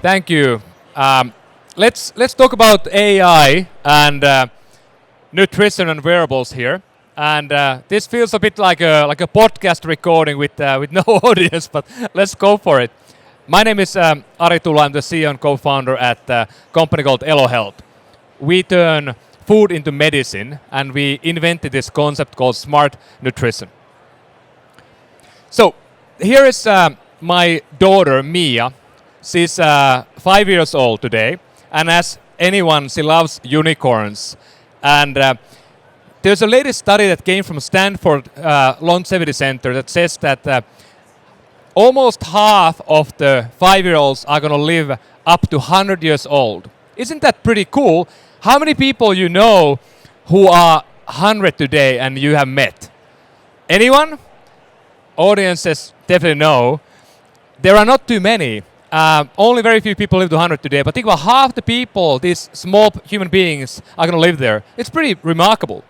Thank you. Let's talk about AI and nutrition and wearables here. And this feels a bit like a podcast recording with no audience, but let's go for it. My name is Ari Tulla. I'm the CEO and co-founder at a company called Elo Health. We turn food into medicine, and we invented this concept called smart nutrition. So here is my daughter Mia. She's 5 years old today, and as anyone, she loves unicorns. And there's a latest study that came from Stanford Longevity Center that says that almost half of the 5-year-olds are going to live up to 100 years old. Isn't that pretty cool? How many people you know who are 100 today and you have met? Anyone? Audiences definitely no. There are not too many. Only very few people live to 100 today, but think about half the people, these small human beings, are going to live there. It's pretty remarkable.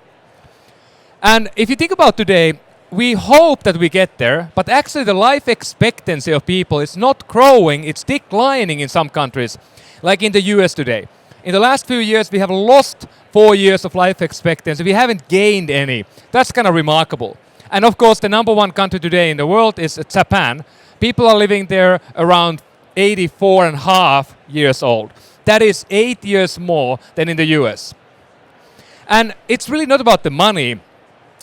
And if you think about today, we hope that we get there, but actually the life expectancy of people is not growing, it's declining in some countries, like in the US today. In the last few years, we have lost 4 years of life expectancy. We haven't gained any. That's kind of remarkable. And of course, the number one country today in the world is Japan. People are living there around 84 and a half years old. That is 8 years more than in the US. And it's really not about the money.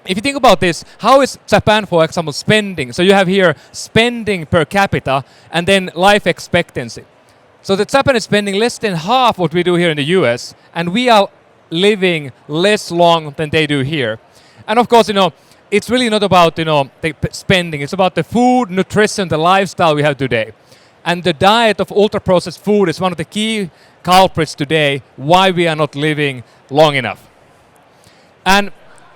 If you think about this, how is Japan, for example, spending? So you have here spending per capita and then life expectancy. So the Japan is spending less than half what we do here in the US, and we are living less long than they do here. And of course, it's really not about, the spending. It's about the food, nutrition, the lifestyle we have today. And the diet of ultra-processed food is one of the key culprits today why we are not living long enough. And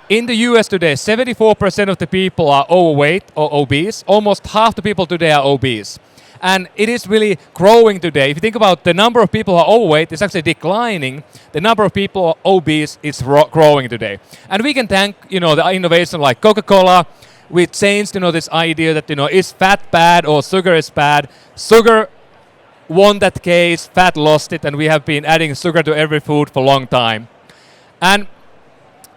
in the US today, 74% of the people are overweight or obese. Almost half the people today are obese. And it is really growing today. If you think about the number of people who are overweight, it's actually declining. The number of people who are obese is growing today. And we can thank, the innovation like Coca-Cola. We changed, this idea that, is fat bad or sugar is bad? Sugar won that case, fat lost it, and we have been adding sugar to every food for a long time. And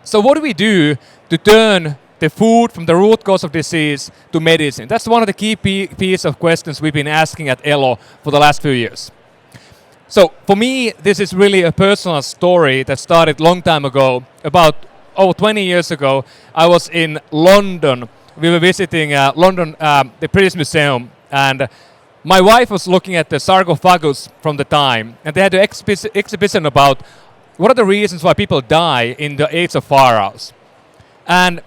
so what do we do to turn the food from the root cause of disease to medicine? That's one of the key piece of questions we've been asking at Elo for the last few years. So for me, this is really a personal story that started a long time ago. About 20 years ago, I was in London. We were visiting London, the British Museum, and my wife was looking at the sarcophagus from the time, and they had an exhibition about what are the reasons why people die in the age of pharaohs. And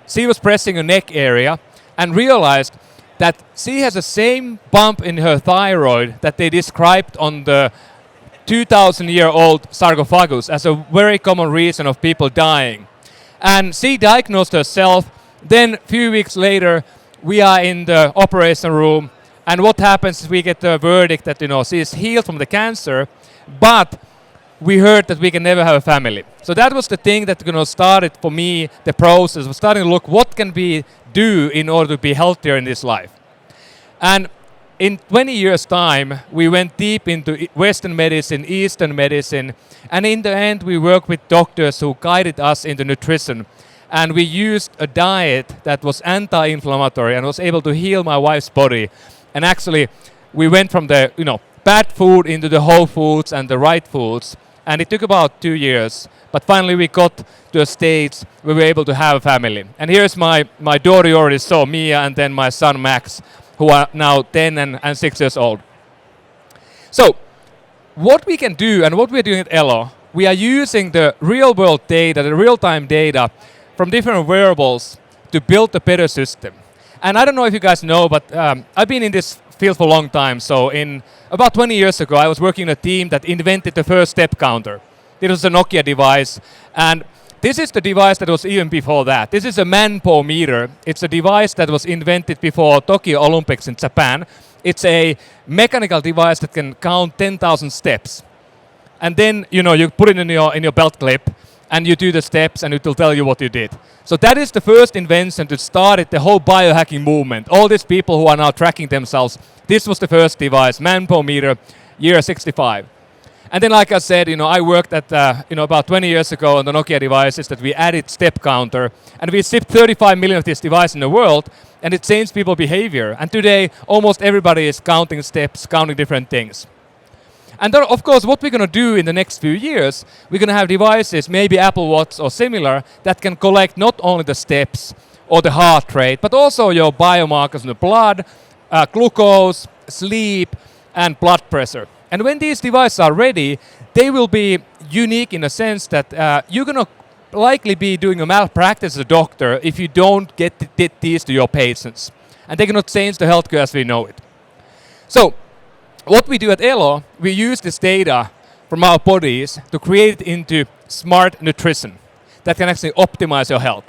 she was pressing her neck area and realized that she has the same bump in her thyroid that they described on the 2,000-year-old sarcophagus as a very common reason of people dying. And she diagnosed herself. Then a few weeks later, we are in the operation room, and what happens is we get the verdict that she is healed from the cancer, but we heard that we can never have a family. So that was the thing that started for me the process of starting to look what can we do in order to be healthier in this life. And in 20 years' time, we went deep into Western medicine, Eastern medicine, and in the end, we worked with doctors who guided us into nutrition. And we used a diet that was anti-inflammatory and was able to heal my wife's body. And actually, we went from the bad food into the whole foods and the right foods. And it took about 2 years. But finally, we got to a stage where we were able to have a family. And here's my daughter you already saw, Mia, and then my son, Max, who are now 10 and 6 years old. So what we can do and what we're doing at Elo, we are using the real-world data, the real-time data from different wearables to build a better system. And I don't know if you guys know, but I've been in this field for a long time. So in about 20 years ago, I was working in a team that invented the first step counter. It was a Nokia device. And this is the device that was even before that. This is a man-per meter. It's a device that was invented before Tokyo Olympics in Japan. It's a mechanical device that can count 10,000 steps. And then, you put it in your belt clip, and you do the steps, and it will tell you what you did. So that is the first invention that started the whole biohacking movement. All these people who are now tracking themselves, this was the first device, man-per meter. year 65. And then, like I said, I worked at, about 20 years ago on the Nokia devices that we added step counter, and we shipped 35 million of these devices in the world, and it changed people's behavior. And today, almost everybody is counting steps, counting different things. And then, of course, what we're going to do in the next few years, we're going to have devices, maybe Apple Watch or similar, that can collect not only the steps or the heart rate, but also your biomarkers in the blood, glucose, sleep, and blood pressure. And when these devices are ready, they will be unique in a sense that you're going to likely be doing a malpractice as a doctor if you don't get these to your patients. And they're going to change the healthcare as we know it. So, what we do at Elo, we use this data from our bodies to create it into smart nutrition that can actually optimize your health.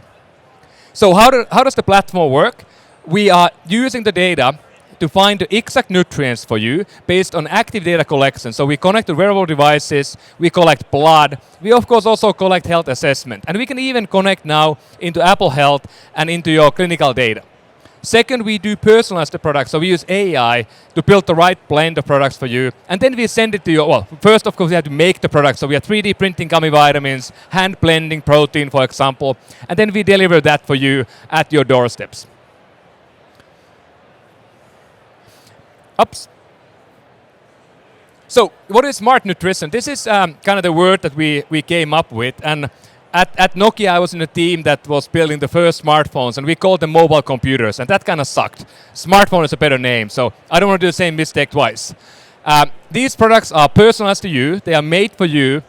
So how does the platform work? We are using the data to find the exact nutrients for you based on active data collection. So we connect to wearable devices, we collect blood, we of course also collect health assessment. And we can even connect now into Apple Health and into your clinical data. Second, we do personalize the product. So we use AI to build the right blend of products for you. And then we send it to you. Well, first, of course, we have to make the product. So we are 3D printing gummy vitamins, hand blending protein, for example. And then we deliver that for you at your doorsteps. Oops. So what is smart nutrition? This is kind of the word that we came up with. And at Nokia, I was in a team that was building the first smartphones, and we called them mobile computers, and that kind of sucked. Smartphone is a better name, so I don't want to do the same mistake twice. These products are personalized to you, they are made for you,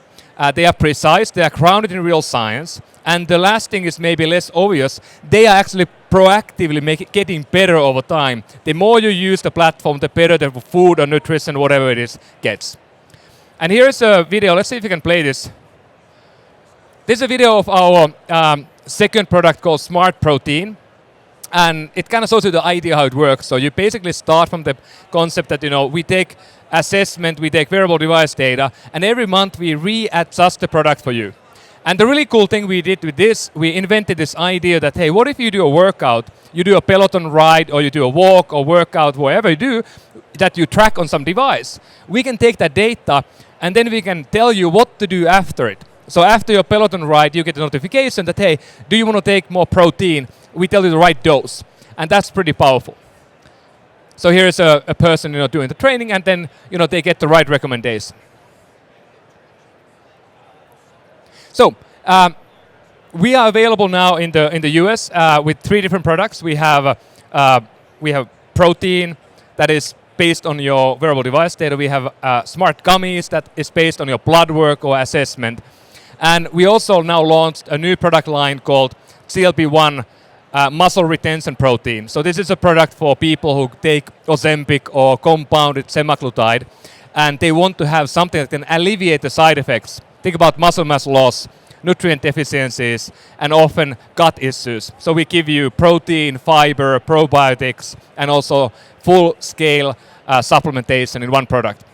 they are precise, they are grounded in real science, and the last thing is maybe less obvious, they are actually proactively getting better over time. The more you use the platform, the better the food or nutrition, whatever it is, gets. And here's a video, let's see if you can play this. This is a video of our second product called Smart Protein, and it kind of shows you the idea how it works. So you basically start from the concept that we take assessment, we take wearable device data, and every month we readjust the product for you. And the really cool thing we did with this, we invented this idea that, hey, what if you do a workout, you do a Peloton ride, or you do a walk or workout, whatever you do, that you track on some device. We can take that data, and then we can tell you what to do after it. So after your Peloton ride, you get a notification that, hey, do you want to take more protein? We tell you the right dose. And that's pretty powerful. So here's a person doing the training, and then they get the right recommendation. So we are available now in the US with 3 different products. We have protein that is based on your wearable device data. We have smart gummies that is based on your blood work or assessment. And we also now launched a new product line called GLP-1 muscle retention protein. So this is a product for people who take Ozempic or compounded semaglutide, and they want to have something that can alleviate the side effects. Think about muscle mass loss, nutrient deficiencies, and often gut issues. So we give you protein, fiber, probiotics, and also full-scale supplementation in one product.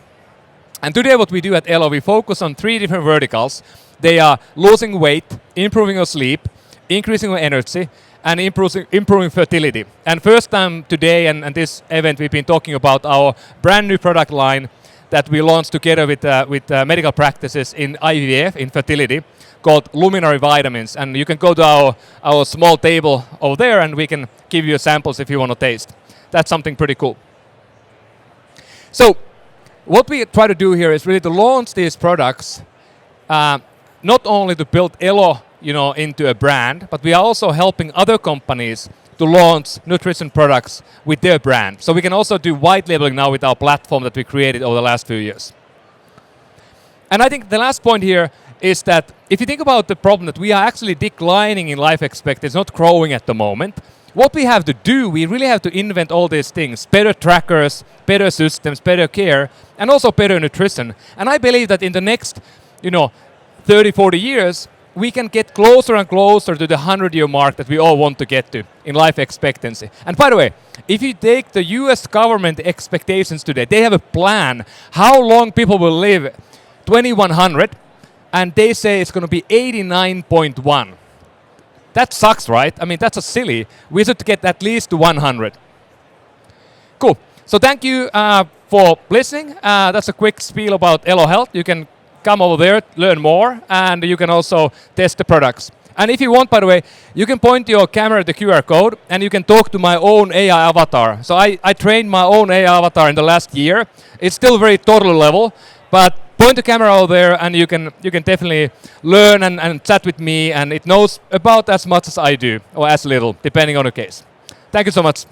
And today what we do at Elo, we focus on 3 different verticals. They are losing weight, improving your sleep, increasing your energy, and improving fertility. And first time today and this event, we've been talking about our brand new product line that we launched together with medical practices in IVF, in fertility, called Luminary Vitamins. And you can go to our small table over there, and we can give you samples if you want to taste. That's something pretty cool. So what we try to do here is really to launch these products, not only to build Elo into a brand, but we are also helping other companies to launch nutrition products with their brand. So we can also do white labeling now with our platform that we created over the last few years. And I think the last point here is that if you think about the problem that we are actually declining in life expectancy, not growing at the moment, what we have to do, we really have to invent all these things, better trackers, better systems, better care, and also better nutrition. And I believe that in the next 30, 40 years, we can get closer and closer to the 100-year mark that we all want to get to in life expectancy. And by the way, if you take the US government expectations today, they have a plan how long people will live, 2100, and they say it's going to be 89.1. That sucks, right? I mean, that's a silly. We should get at least to 100. Cool. So thank you for listening. That's a quick spiel about Elo Health. You can come over there, learn more, and you can also test the products. And if you want, by the way, you can point your camera at the QR code and you can talk to my own AI avatar. So I trained my own AI avatar in the last year. It's still very toddler level, but point the camera over there and you can definitely learn and chat with me, and it knows about as much as I do, or as little, depending on the case. Thank you so much.